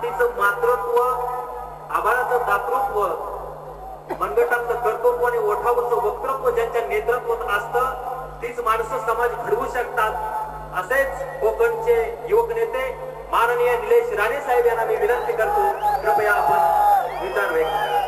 मातीचं मातृत्व, आबाळाचं दातृत्व, मनगटाचं कर्तृत्व आणि ओठावरचं वक्तृत्व ज्यांच्या नेतृत्वात असतं तीच माणसं समाज घडवू शकतात। असेच कोकणचे युवक नेते माननीय निलेश राणे साहेब यांना मी विनंती करतो, कृपया आपण विचार व्यक्त करा।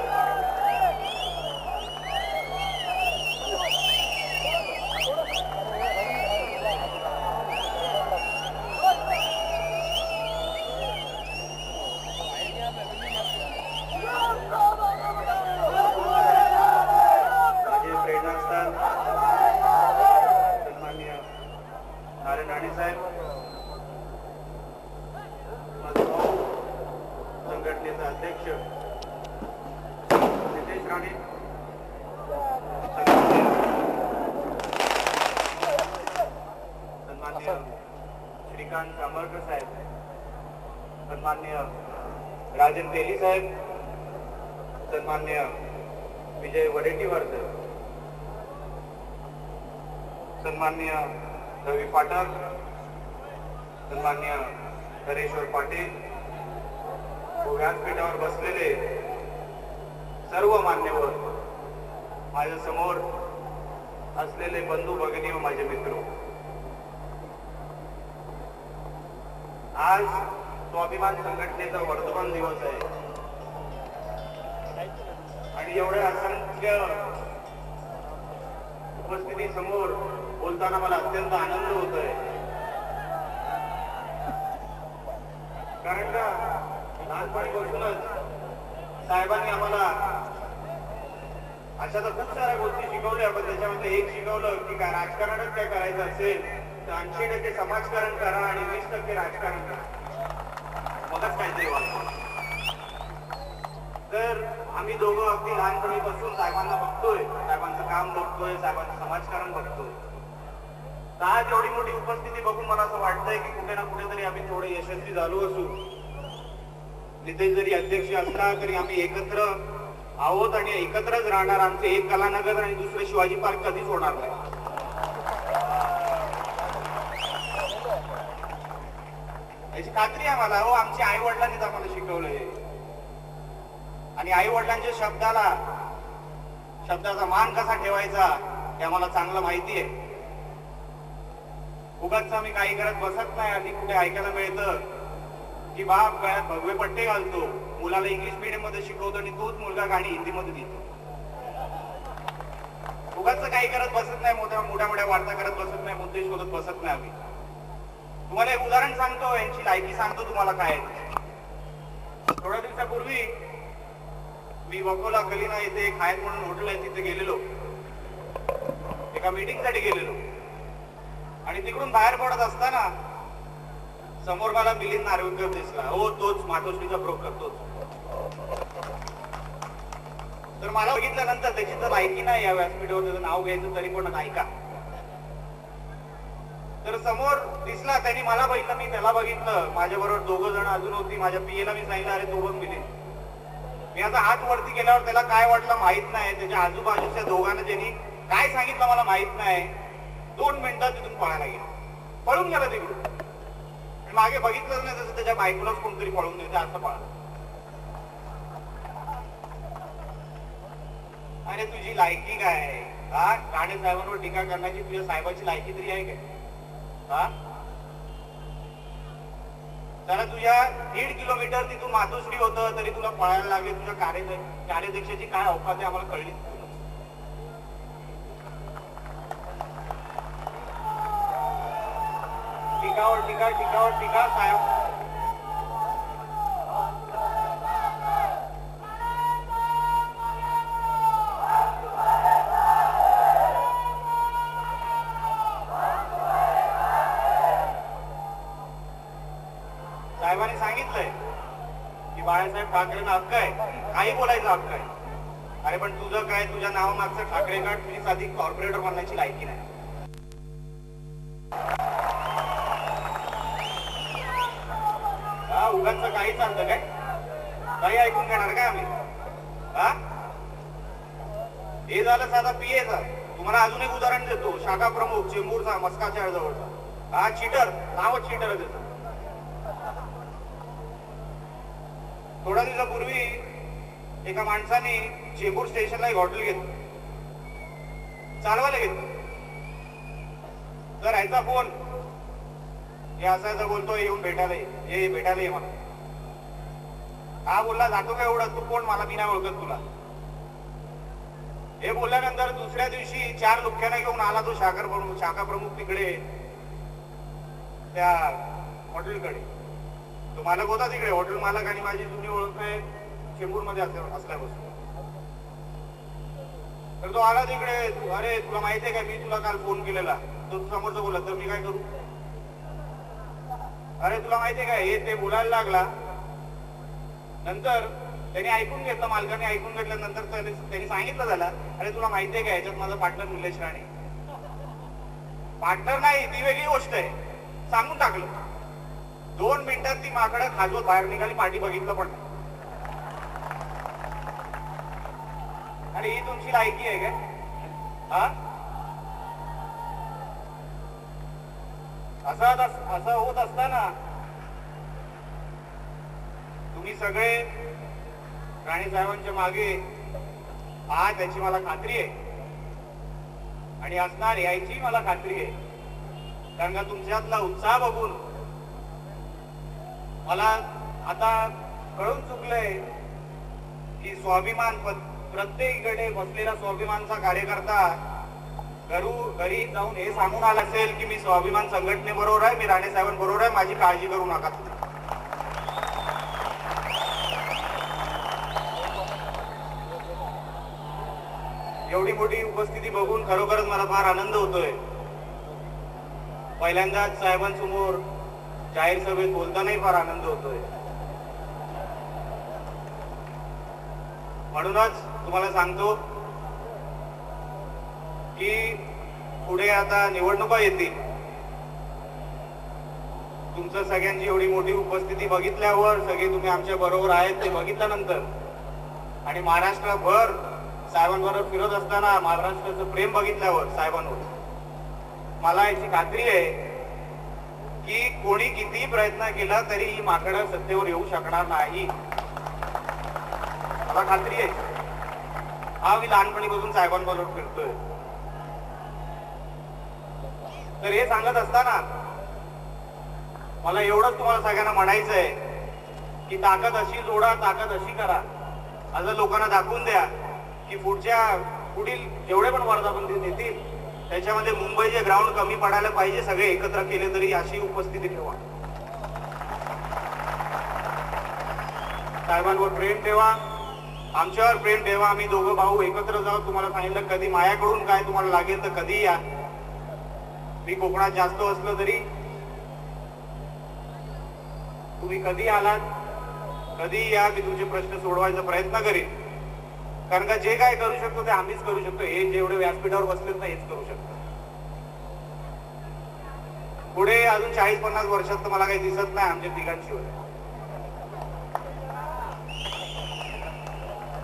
संघटनेचा अध्यक्ष निलेश राणे, सन्माननीय श्रीकांत कामरकर साहेब, सन्माननीय राजन तेली साहेब, सन्माननीय विजय वडेट्टीवार साहेब, सन्माननीय रवी पाठक, सन्माननीय हरेश्वर पाटील, व्यासपीठावर बसलेले सर्व मान्यवर, माझ्या समोर असलेले बंधू भगिनी व माझे मित्र, आज स्वाभिमान संघटनेचा वर्धमान दिवस आहे आणि एवढ्या असंख्य उपस्थिती समोर बोलताना मला अत्यंत आनंद होतोय, कारण का लहानपणीपासूनच साहेबांनी आम्हाला अशा तर खूप साऱ्या गोष्टी शिकवल्या, पण त्याच्यामध्ये एक शिकवलं की काय राजकारणात काय करायचं असेल तर 80% समाजकारण करा आणि 20% राजकारण करा, मगच काहीतरी वाटतं। तर आम्ही दोघं अगदी लहानपणीपासून साहेबांना बघतोय, साहेबांचं काम बघतोय, साहेबांचं समाजकारण बघतोय। तर आज एवढी मोठी उपस्थिती बघून मला असं वाटतंय की कुठे ना कुठेतरी आम्ही थोडे यशस्वी झालो असू। नितेश जरी अध्यक्ष असला तरी आम्ही एकत्र आहोत आणि एकत्रच राहणार। आमचे एक कलानगर आणि दुसरे शिवाजी पार्क कधीच होणार नाही, याची खात्री आहे मला। हो, आमच्या आई वडिलांनीच आम्हाला शिकवलंय आणि आई वडिलांच्या शब्दाचा मान कसा ठेवायचा हे आम्हाला चांगलं माहिती आहे। उगाच आम्ही काही करत बसत नाही। आणि कुठे ऐकायला मिळतं की बाप गळ्यात भगवे पट्टे घालतो, मुलाला इंग्लिश मीडियम मध्ये शिकवतो आणि तोच मुलगा गाणी हिंदी मध्ये देतो। उगाच काही करत बसत नाही, मोठ्या वार्ता करत बसत नाही, मुद्दे शोधत बसत नाही आम्ही। तुम्हाला एक उदाहरण सांगतो, यांची लायकी सांगतो तुम्हाला काय। थोड्या दिवसापूर्वी मी वकोला कलिना येथे खायत म्हणून हॉटेल आहे तिथे गेलेलो, एका मीटिंग साठी गेलेलो आणि तिकडून बाहेर पडत असताना समोर मला मिलिंद नार्वेकर दिसला। हो, तोच मातोश्रीचा ब्रोकर, तोच। तर मला बघितल्यानंतर त्याची तर लायकी नाही या व्यासपीठावर त्याचं नाव घ्यायचं, तरी पण नाही का। तर समोर दिसला, त्यांनी मला बघितलं, मी त्याला बघितलं, माझ्याबरोबर दोघं जण अजून होती। माझ्या पीएला मी सांगितलं, अरे तो बघ मिलिंद। मी आता हात वरती केल्यावर त्याला काय वाटलं माहित नाही, त्याच्या आजूबाजूच्या दोघांना ज्यांनी काय सांगितलं मला माहित नाही, 2 मिनिटात तिथून पळायला गेला, पळून गेला तिकडून। मागे बघितलंच नाही, तसं त्याच्या बायकोलाच कोणतरी पळून देते असं पळालं। अरे तुझी लायकी काय आहे? हा, राणे साहेबांवर टीका करण्याची तुझ्या साहेबाची लायकी तरी आहे काय? हा, त्याला तुझ्या 1.5 किलोमीटर तिथून मातोश्री होतं तरी तुला पळायला लागले। तुझ्या कार्याध्यक्षाची काय अवकाश आहे आम्हाला कळली। टीकावर टीका, टीकावर टीका। साहेबांनी सांगितलंय की बाळासाहेब ठाकरेंना हक्क आहे, काही बोलायचा हक्क आहे। अरे पण तुझं काय, तुझ्या नावामागचं ठाकरे गट, तुझी साधी कॉर्पोरेटर बनण्याची लायकी नाही। उगाच काही चालतं काय? काही ऐकून घेणार काय आम्ही? हा, हे झालं साधा पीएचा। तुम्हाला अजून एक उदाहरण देतो, शाखा प्रमुख चेंबूरचा, मस्काच्या जवळचा। हा चीटर, नावच चीटर आहे त्याचं। थोड्या दिवसापूर्वी एका माणसाने चेंबूर स्टेशनला एक हॉटेल घेतलं, चालवायला घेतलं. तर ह्याचा फोन हे असं बोलतोय, येऊन भेटायला ये, भेटायला ये मला. हा बोलला, जातो का एवढं, तू कोण, मला मी नाही ओळखत तुला. हे बोलल्यानंतर दुसऱ्या दिवशी 4 लुख्यांना घेऊन आला तो शाखा प्रमुख तिकडे त्या हॉटेलकडे. तो मालक होता तिकडे, हॉटेल मालक, आणि माझी जुनी ओळख आहे चेंबूर मध्ये असल्यापासून. तर तो आला तिकडे, अरे तुला माहिती आहे का, मी तुला काल फोन केलेला. तो समोरचा बोलला, तर मी काय करू. अरे तुला माहिती आहे का, हे ते बोलायला लागला. नंतर त्यांनी ऐकून घेतलं, मालकाने ऐकून घेतल्यानंतर त्यांनी सांगितलं त्याला, अरे तुला माहिती आहे का, याच्यात माझा पार्टनर निलेश राणे. पार्टनर नाही, ती वेगळी गोष्ट आहे, सांगून टाकलं. 2 मिनिटात ती माकडं खाजवत बाहेर निघाली, पाठी बघितलं पण. अरे ही तुमची लायकी आहे काय? हा, असं होत असताना तुम्ही सगळे राणे साहेबांच्या मागे आहात याची मला खात्री आहे, आणि असणार याची मला खात्री आहे. कारण का तुमच्यातला उत्साह बघून मला आता कळून चुकलंय की स्वाभिमान, प्रत्येकीकडे बसलेला स्वाभिमानचा कार्यकर्ता घरी जाऊन हे सांगून आला असेल की मी स्वाभिमान संघटनेबरोबर आहे, मी राणे साहेबांबरोबर आहे, माझी काळजी करू नका. एवढी मोठी उपस्थिती बघून खरोखरच मला फार आनंद होतोय. पहिल्यांदाच साहेबांसमोर जाहीर सभेत बोलतानाही फार आनंद होतोय. म्हणूनच तुम्हाला सांगतो की पुढे आता निवडणुका येतील. तुमचं सगळ्यांची एवढी मोठी उपस्थिती बघितल्यावर, सगळे तुम्ही आमच्या बरोबर आहेत ते बघितल्यानंतर, आणि महाराष्ट्रभर साहेबांबरोबर फिरत असताना महाराष्ट्राचं प्रेम बघितल्यावर साहेबांवर, मला याची खात्री आहे की कोणी कितीही प्रयत्न केला तरी ही माकडं सत्तेवर येऊ शकणार नाही. मला खात्री आहे. हा मी लहानपणीपासून साहेबांबरोबर फिरतोय. तर हे सांगत असताना मला एवढंच तुम्हाला सगळ्यांना म्हणायचं आहे की ताकद अशी जोडा, ताकद अशी करा, असं लोकांना दाखवून द्या की पुढील जेवढे पण वर्धापन येतील त्याच्यामध्ये मुंबईचे ग्राउंड कमी पडायला पाहिजे. सगळे एकत्र केले तरी अशी उपस्थिती ठेवा. साहेबांवर प्रेम ठेवा, आमच्यावर प्रेम ठेवा. आम्ही दोघं भाऊ एकत्र जाऊ. तुम्हाला सांगितलं, कधी माझ्याकडून काय तुम्हाला लागेल तर कधी या. मी कोकणात जास्त असलो तरी तुम्ही कधी आलात, कधी या, मी तुमचे प्रश्न सोडवायचा प्रयत्न करीन. कारण का जे काय करू शकतो ते आम्हीच करू शकतो. हे जेवढे व्यासपीठावर बसलेत ना, हेच करू शकतो. पुढे अजून 40-50 वर्षात तर मला काही दिसत नाही आमच्या तिघांशिवाय.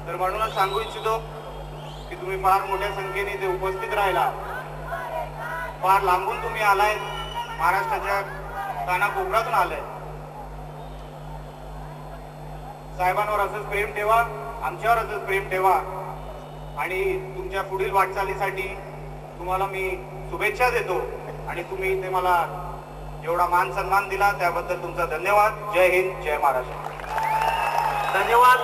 तर म्हणूनच सांगू इच्छितो की तुम्ही फार मोठ्या संख्येने इथे उपस्थित राहिला. फार लांबून तुम्ही आलाय, महाराष्ट्राच्या कानाकोपऱ्यातून आलाय. साहेबांवर असंच प्रेम ठेवा, आमच्यावर असंच प्रेम ठेवा, आणि तुमच्या पुढील वाटचालीसाठी तुम्हाला मी शुभेच्छा देतो. आणि तुम्ही इथे मला एवढा मान सन्मान दिला त्याबद्दल तुमचा धन्यवाद. जय हिंद, जय महाराष्ट्र. धन्यवाद.